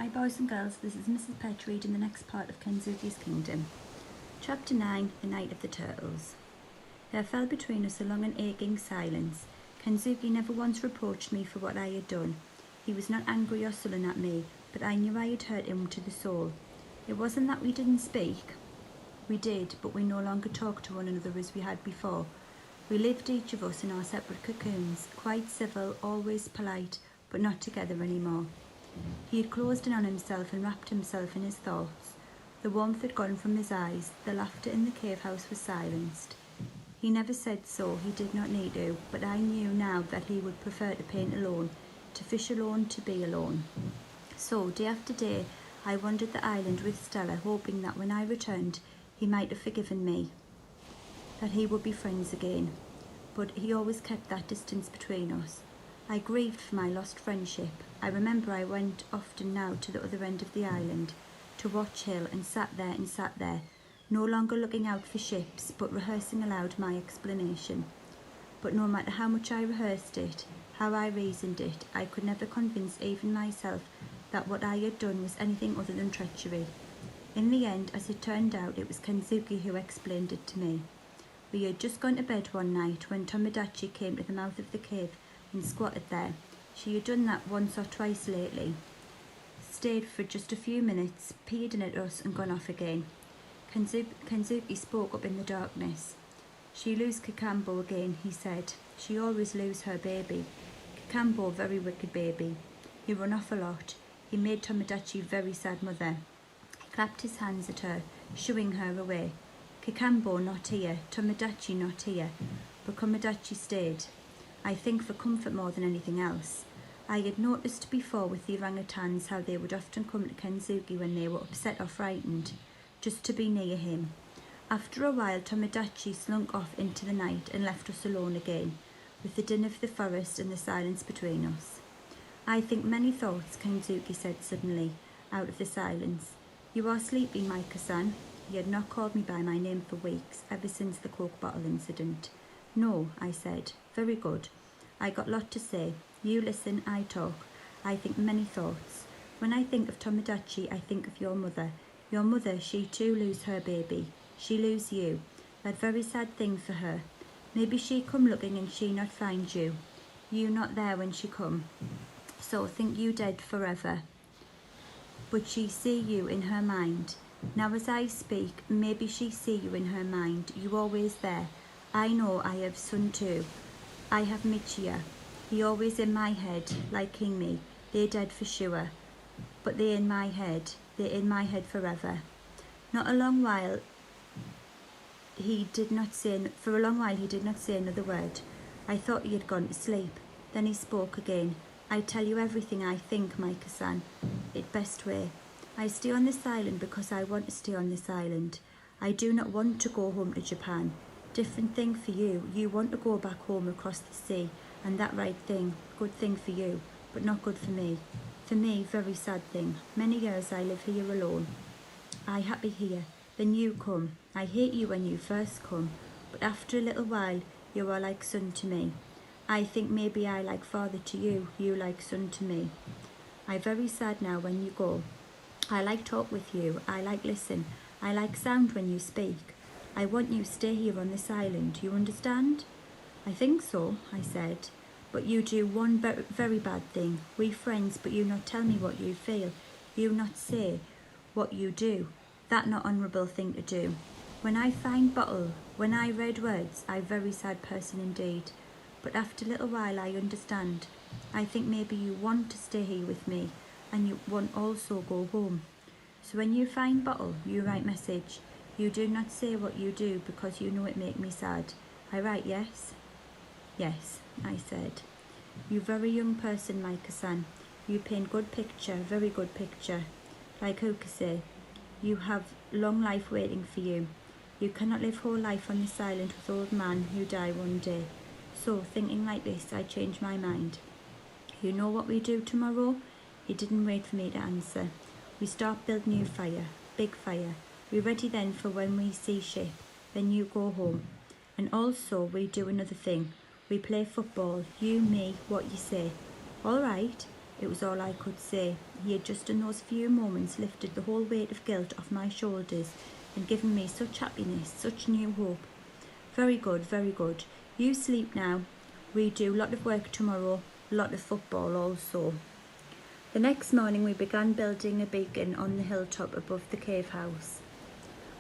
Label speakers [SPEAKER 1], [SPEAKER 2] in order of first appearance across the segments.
[SPEAKER 1] Hi boys and girls, this is Mrs. Pett reading the next part of Kensuke's Kingdom. Chapter 9, The Night of the Turtles. There fell between us a long and aching silence. Kensuke never once reproached me for what I had done. He was not angry or sullen at me, but I knew I had hurt him to the soul. It wasn't that we didn't speak. We did, but we no longer talked to one another as we had before. We lived each of us in our separate cocoons, quite civil, always polite, but not together anymore. He had closed in on himself and wrapped himself in his thoughts. The warmth had gone from his eyes, the laughter in the cave house was silenced. He never said so, he did not need to, but I knew now that he would prefer to paint alone, to fish alone, to be alone. So, day after day, I wandered the island with Stella, hoping that when I returned, he might have forgiven me, that he would be friends again. But he always kept that distance between us. I grieved for my lost friendship. I remember I went often now to the other end of the island, to Watch Hill, and sat there, no longer looking out for ships, but rehearsing aloud my explanation. But no matter how much I rehearsed it, how I reasoned it, I could never convince even myself that what I had done was anything other than treachery. In the end, as it turned out, it was Kensuke who explained it to me. We had just gone to bed one night when Tomodachi came to the mouth of the cave and squatted there. She had done that once or twice lately. Stayed for just a few minutes, peered in at us and gone off again. Kensuke spoke up in the darkness. She lose Kakambo again, he said. She always lose her baby. Kakambo, very wicked baby. He run off a lot. He made Tomodachi very sad mother. He clapped his hands at her, shooing her away. Kakambo not here, Tomodachi not here, but Tomodachi stayed. I think for comfort more than anything else. I had noticed before with the orangutans how they would often come to Kensuke when they were upset or frightened, just to be near him. After a while, Tomodachi slunk off into the night and left us alone again, with the din of the forest and the silence between us. I think many thoughts, Kensuke said suddenly, out of the silence. You are sleepy, Maika-san. He had not called me by my name for weeks, ever since the Coke bottle incident. No, I said. Very good. I got lot to say. You listen, I talk. I think many thoughts. When I think of Tomodachi, I think of your mother. Your mother, she too lose her baby. She lose you. That very sad thing for her. Maybe she come looking and she not find you. You not there when she come. So think you dead forever. But she see you in her mind. Now as I speak, maybe she see you in her mind. You always there. I know I have son too. I have Michiya. He always in my head, like me. They dead for sure. But they in my head. They in my head forever. For a long while he did not say another word. I thought he had gone to sleep. Then he spoke again. I tell you everything I think, Maika-san. It best way. I stay on this island because I want to stay on this island. I do not want to go home to Japan. Different thing for you. You want to go back home across the sea, and that right thing. Good thing for you, but not good for me. For me, very sad thing. Many years I live here alone. I happy here. Then you come. I hate you when you first come, but after a little while, you are like son to me. I think maybe I like father to you, you like son to me. I very sad now when you go. I like talk with you. I like listen. I like sound when you speak. I want you stay here on this island. You understand? I think so, I said. But you do one very bad thing. We friends, but you not tell me what you feel. You not say what you do. That not honourable thing to do. When I find bottle, when I read words, I very sad person indeed. But after a little while I understand. I think maybe you want to stay here with me, and you want also go home. So when you find bottle, you write message. You do not say what you do because you know it make me sad. I write yes? Yes, I said. You very young person, Maika-san. You paint good picture, very good picture. Like Hoka say, you have long life waiting for you. You cannot live whole life on this island with old man who die one day. So, thinking like this, I changed my mind. You know what we do tomorrow? He didn't wait for me to answer. We start build new fire, big fire. We ready then for when we see ship. Then you go home. And also we do another thing. We play football. You, me, what you say. All right. It was all I could say. He had just in those few moments lifted the whole weight of guilt off my shoulders and given me such happiness, such new hope. Very good, very good. You sleep now. We do a lot of work tomorrow, a lot of football also. The next morning we began building a beacon on the hilltop above the cave house.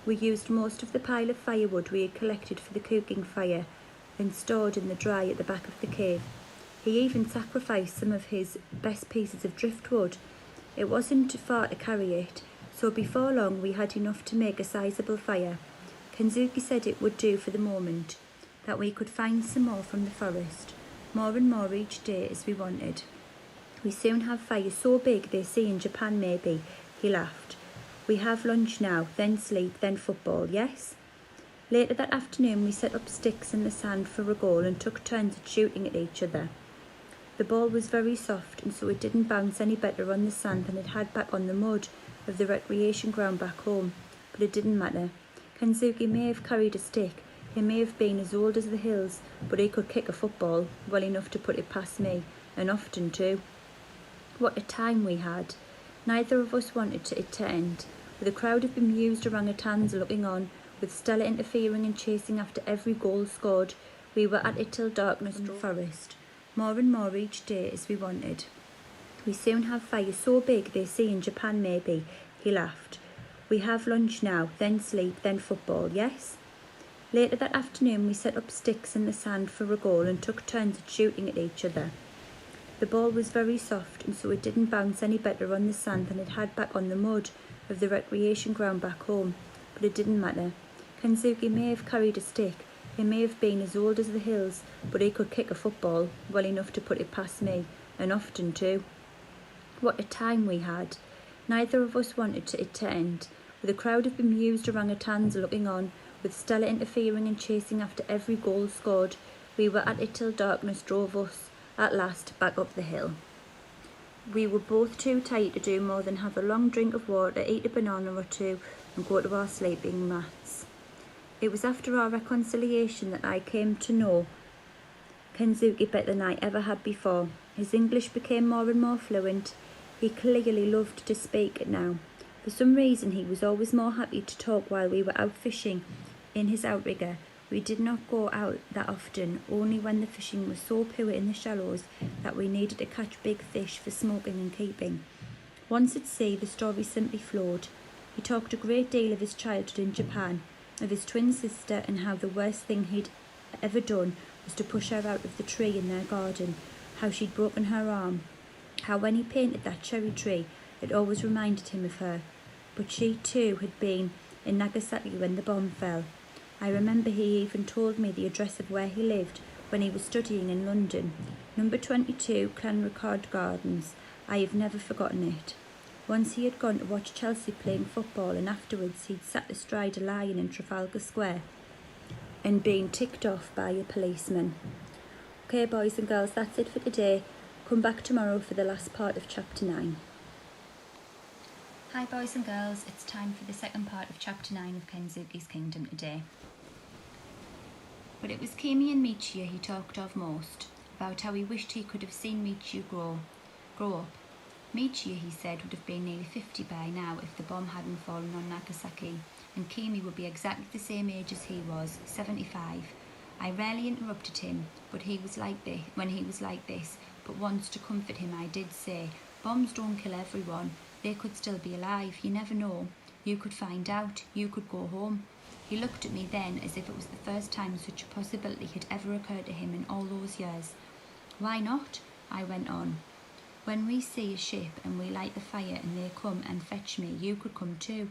[SPEAKER 1] We used most of the pile of firewood we had collected for the cooking fire and stored in the dry at the back of the cave. He even sacrificed some of his best pieces of driftwood. It wasn't far to carry it, so before long we had enough to make a sizable fire. Kensuke said it would do for the moment, that we could find some more from the forest, more and more each day as we wanted. We soon have fires so big they see in Japan maybe, he laughed. We have lunch now, then sleep, then football, yes? Later that afternoon we set up sticks in the sand for a goal and took turns at shooting at each other. The ball was very soft and so it didn't bounce any better on the sand than it had back on the mud of the recreation ground back home, but it didn't matter. Kensuke may have carried a stick, he may have been as old as the hills, but he could kick a football well enough to put it past me, and often too. What a time we had. Neither of us wanted it to end. With a crowd of bemused orangutans looking on, with Stella interfering and chasing after every goal scored, we were at it till darkness in the forest, more and more each day as we wanted. We soon have fires so big they see in Japan maybe, he laughed. We have lunch now, then sleep, then football, yes? Later that afternoon we set up sticks in the sand for a goal and took turns at shooting at each other. The ball was very soft and so it didn't bounce any better on the sand than it had back on the mud of the recreation ground back home, but it didn't matter. Kensuke may have carried a stick, he may have been as old as the hills, but he could kick a football well enough to put it past me, and often too. What a time we had. Neither of us wanted it to end. With a crowd of bemused orangutans looking on, with Stella interfering and chasing after every goal scored, we were at it till darkness drove us, at last, back up the hill. We were both too tired to do more than have a long drink of water, eat a banana or two, and go to our sleeping mats. It was after our reconciliation that I came to know Kensuke better than I ever had before. His English became more and more fluent. He clearly loved to speak it now. For some reason he was always more happy to talk while we were out fishing in his outrigger. We did not go out that often, only when the fishing was so poor in the shallows that we needed to catch big fish for smoking and keeping. Once at sea, the story simply flowed. He talked a great deal of his childhood in Japan, of his twin sister and how the worst thing he'd ever done was to push her out of the tree in their garden, how she'd broken her arm, how when he painted that cherry tree it always reminded him of her. But she too had been in Nagasaki when the bomb fell. I remember he even told me the address of where he lived when he was studying in London, number 22 Clanricarde Gardens. I have never forgotten it. Once he had gone to watch Chelsea playing football and afterwards he'd sat astride a lion in Trafalgar Square and been ticked off by a policeman. Okay boys and girls, that's it for today. Come back tomorrow for the last part of chapter 9. Hi boys and girls, it's time for the second part of chapter 9 of Kensuke's Kingdom today. But it was Kimi and Michiya he talked of most, about how he wished he could have seen Michiya grow up. Michiya, he said, would have been nearly 50 by now if the bomb hadn't fallen on Nagasaki, and Kimi would be exactly the same age as he was, 75. I rarely interrupted him, when he was like this, but once to comfort him I did say, bombs don't kill everyone, they could still be alive, you never know. You could find out, you could go home. He looked at me then as if it was the first time such a possibility had ever occurred to him in all those years. Why not? I went on. When we see a ship and we light the fire and they come and fetch me, you could come too.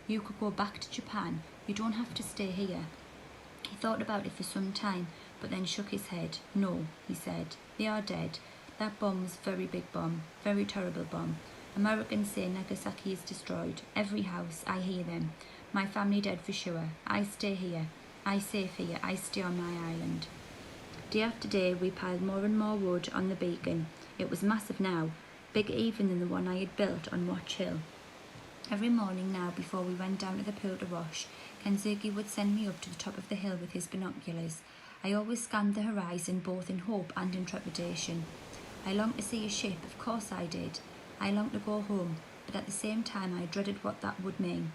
[SPEAKER 1] You could go back to Japan. You don't have to stay here. He thought about it for some time, but then shook his head. No, he said. They are dead. That bomb was a very big bomb, very terrible bomb. Americans say Nagasaki is destroyed. Every house, I hear them. My family dead for sure. I stay here. I safe here. I stay on my island. Day after day we piled more and more wood on the beacon. It was massive now, bigger even than the one I had built on Watch Hill. Every morning now, before we went down to the pool to wash, Kensuke would send me up to the top of the hill with his binoculars. I always scanned the horizon both in hope and in trepidation. I longed to see a ship, of course I did. I longed to go home, but at the same time I dreaded what that would mean.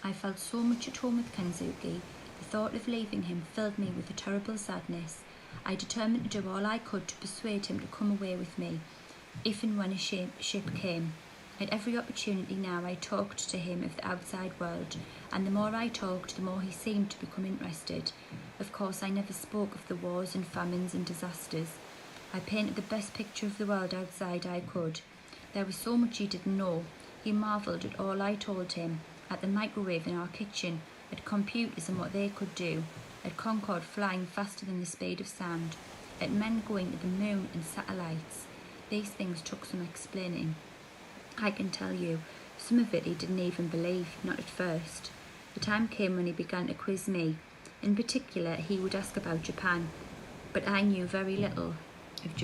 [SPEAKER 1] I felt so much at home with Kensuke. The thought of leaving him filled me with a terrible sadness. I determined to do all I could to persuade him to come away with me, if and when a ship came. At every opportunity now I talked to him of the outside world, and the more I talked, the more he seemed to become interested. Of course, I never spoke of the wars and famines and disasters. I painted the best picture of the world outside I could. There was so much he didn't know. He marvelled at all I told him, at the microwave in our kitchen, at computers and what they could do, at Concorde flying faster than the speed of sound, at men going to the moon and satellites. These things took some explaining. I can tell you, some of it he didn't even believe, not at first. The time came when he began to quiz me. In particular, he would ask about Japan, but I knew very little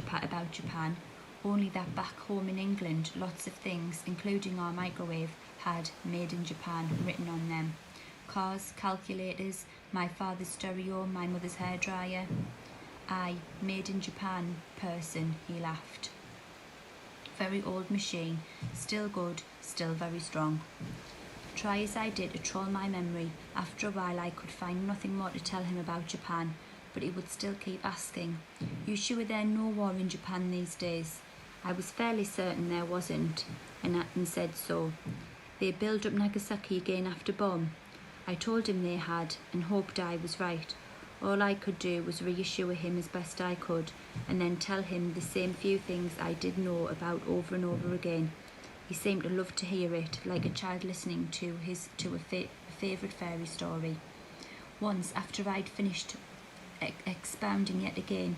[SPEAKER 1] about Japan, only that back home in England, lots of things, including our microwave, had "Made in Japan" written on them. Cars, calculators, my father's stereo, my mother's hairdryer. "Aye, made in Japan, person," he laughed. Very old machine, still good, still very strong. Try as I did to troll my memory, after a while I could find nothing more to tell him about Japan, but he would still keep asking, "You sure there's no war in Japan these days?" I was fairly certain there wasn't, and said so. They built up Nagasaki again after bomb. I told him they had, and hoped I was right. All I could do was reassure him as best I could, and then tell him the same few things I did know about over and over again. He seemed to love to hear it, like a child listening to a favourite fairy story. Once, after I'd finished expounding yet again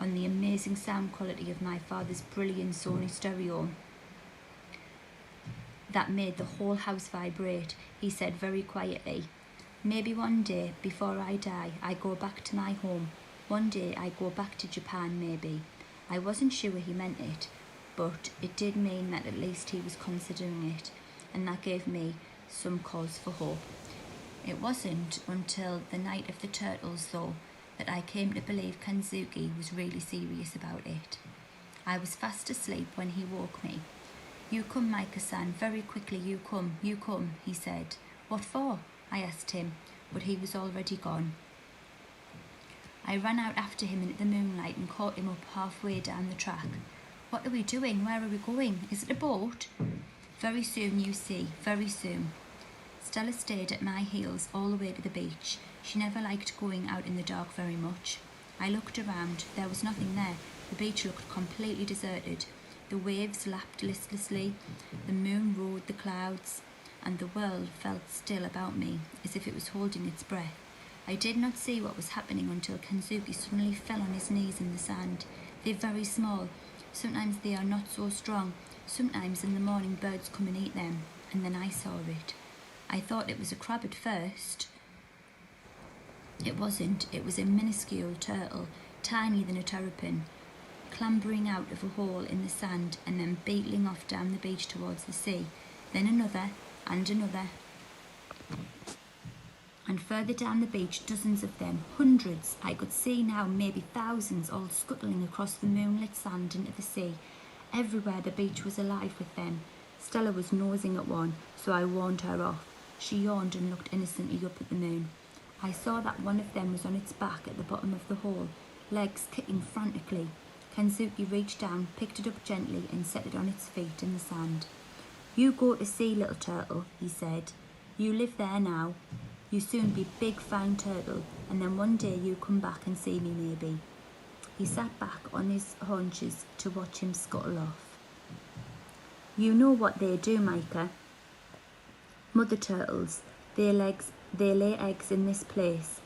[SPEAKER 1] on the amazing sound quality of my father's brilliant Sony stereo that made the whole house vibrate, he said very quietly, "Maybe one day, before I die, I go back to my home. One day I go back to Japan, maybe." I wasn't sure he meant it, but it did mean that at least he was considering it, and that gave me some cause for hope. It wasn't until the night of the turtles, though, that I came to believe Kensuke was really serious about it. I was fast asleep when he woke me. "You come, Micah-san, very quickly, you come, he said. "What for?" I asked him, but he was already gone. I ran out after him into the moonlight and caught him up halfway down the track. "What are we doing? Where are we going? Is it a boat?" "Very soon, you see, very soon." Stella stayed at my heels all the way to the beach. She never liked going out in the dark very much. I looked around. There was nothing there. The beach looked completely deserted. The waves lapped listlessly. The moon rode the clouds, and the world felt still about me, as if it was holding its breath. I did not see what was happening until Kensuke suddenly fell on his knees in the sand. They're very small. Sometimes they are not so strong. Sometimes in the morning birds come and eat them, and then I saw it. I thought it was a crab at first. It wasn't. It was a minuscule turtle, tinier than a terrapin, clambering out of a hole in the sand and then beetling off down the beach towards the sea. Then another, and another. And further down the beach, dozens of them, hundreds. I could see now maybe thousands, all scuttling across the moonlit sand into the sea. Everywhere the beach was alive with them. Stella was nosing at one, so I warned her off. She yawned and looked innocently up at the moon. I saw that one of them was on its back at the bottom of the hole, legs kicking frantically. Kensuke reached down, picked it up gently, and set it on its feet in the sand. "You go to sea, little turtle," he said. "You live there now. You soon be big fine turtle, and then one day you come back and see me maybe." He sat back on his haunches to watch him scuttle off. "You know what they do, Micah. Mother turtles, they lay eggs in this place.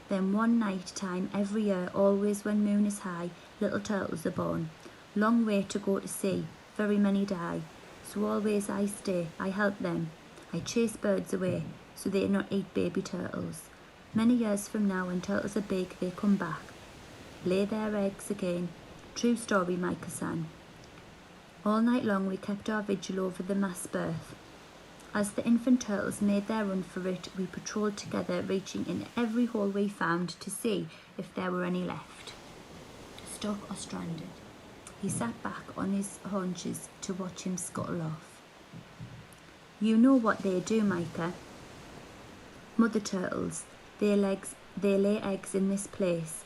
[SPEAKER 1] Then one night time every year, always when moon is high, little turtles are born. Long way to go to sea, very many die. So always I stay, I help them. I chase birds away, so they not eat baby turtles. Many years from now, when turtles are big, they come back. Lay their eggs again. True story, Micah-san." All night long we kept our vigil over the mass birth. As the infant turtles made their run for it, we patrolled together, reaching in every hole we found to see if there were any left, stuck or stranded. He sat back on his haunches to watch him scuttle off. You know what they do, Micah. Mother turtles, they lay eggs in this place.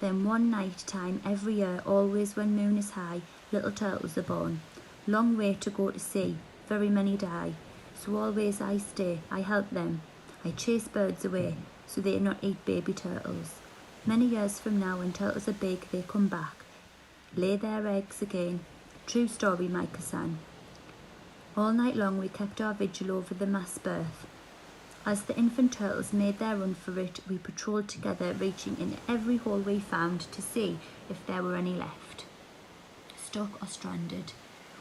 [SPEAKER 1] Then one night time every year, always when moon is high, little turtles are born. Long way to go to sea, very many die. So always I stay, I help them. I chase birds away, so they not eat baby turtles. Many years from now, when turtles are big, they come back, lay their eggs again. True story, Micah-san. All night long we kept our vigil over the mass birth. As the infant turtles made their run for it, we patrolled together, reaching in every hole we found to see if there were any left. Stuck or stranded.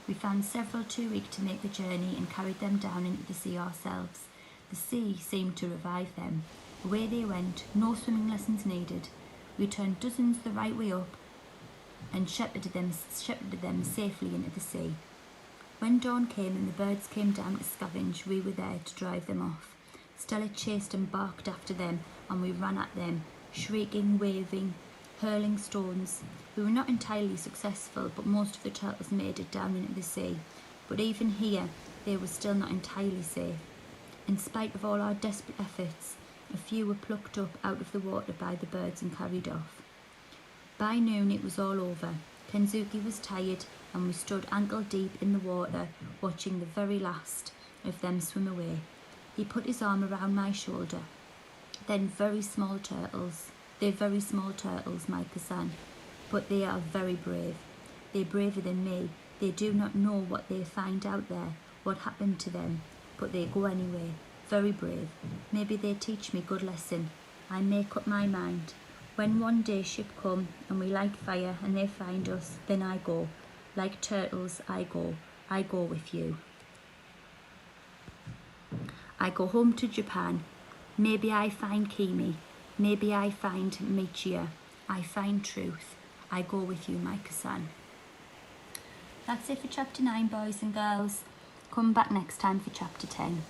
[SPEAKER 1] We found several too weak to make the journey and carried them down into the sea ourselves. The sea seemed to revive them. Away they went, no swimming lessons needed. We turned dozens the right way up and shepherded them safely into the sea. When dawn came and the birds came down to scavenge, we were there to drive them off. Stella chased and barked after them, and we ran at them, shrieking, waving, hurling stones. We were not entirely successful, but most of the turtles made it down into the sea. But even here, they were still not entirely safe. In spite of all our desperate efforts, a few were plucked up out of the water by the birds and carried off. By noon it was all over. Kensuke was tired, and we stood ankle deep in the water, watching the very last of them swim away. He put his arm around my shoulder. They're very small turtles, Micah-san, but they are very brave. They're braver than me. They do not know what they find out there, what happened to them, but they go anyway. Very brave. Maybe they teach me good lesson. I make up my mind. When one day ship come and we light fire and they find us, then I go. Like turtles, I go. I go with you. I go home to Japan. Maybe I find Kimi. Maybe I find Michia. I find truth. I go with you, Micah-san. That's it for chapter 9, boys and girls. Come back next time for chapter 10.